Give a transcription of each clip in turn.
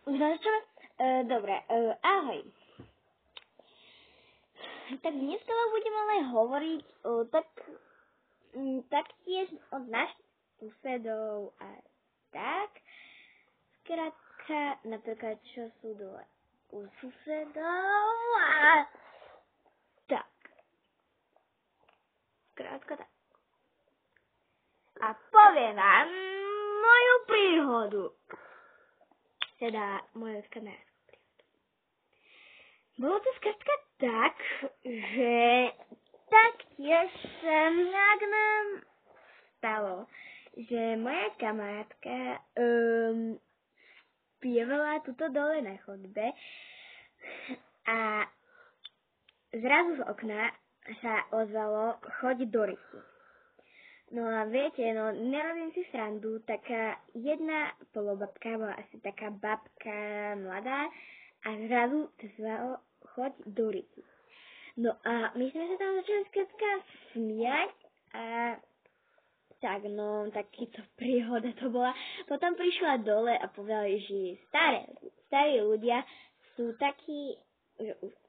Už začneme? Dobre, ahoj. Tak dneska budeme ale hovoriť taktiež od našich susedov a tak. Skrátka, napríklad, čo sú dole u susedov a tak. Skrátka tak. A poviem vám moju príhodu. Teda moju kamarátku príhodu. Bolo to skrátka tak, že taktiež nejak nám stalo, že moja kamarátka spievala tuto dole na chodbe a zrazu z okna sa ozvalo choď do Riti. No a viete, no nerobím si srandu, taká jedna polobabka bola asi taká babka mladá a zrazu sa zvalo choď do Riti. No a my sme sa tam začali skrátka smiať a tak no, takýto príhoda to bola. Potom prišla dole a povedali, že starí ľudia sú takí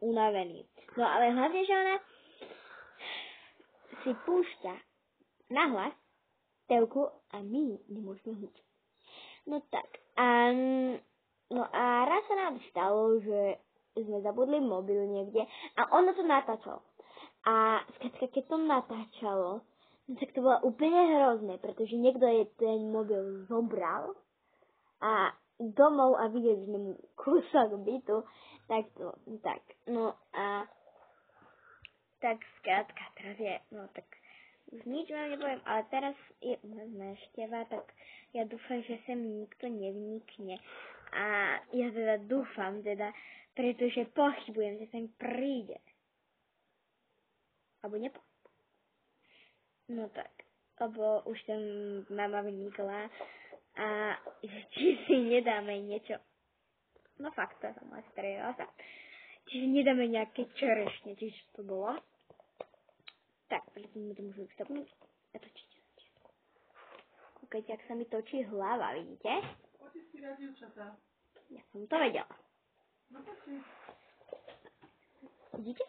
unavení. No ale hlavne, že ona si púšťa nahlas telku a my nemôžeme hniť. No tak. No a raz sa nám stalo, že sme zabudli mobil niekde a ono to natáčalo. A skrátka, keď to natáčalo, no tak to bolo úplne hrozné, pretože niekto je ten mobil zobral a domov a videli sme mu kúsok bytu, tak to, tak. No a tak skrátka, teraz je, no tak už nič vám nepoviem, ale teraz je u nás návšteva, tak ja dúfam, že sa mi nikto nevnikne. A ja teda dúfam, pretože pochybujem, že sa mi príde. Alebo nepochybujem. No tak, lebo už tam mama vnikla a či si nedáme niečo. No fakt, to som asi strejala sa. Čiže nedáme nejaké čerešne, čiže to bolo. Tak, preto mi to môžu stopnúť a točiť. Kúkajte, ak sa mi točí hlava, vidíte? Poďte si na dievčatá. Ja som to vedela. No poďte. Vidíte?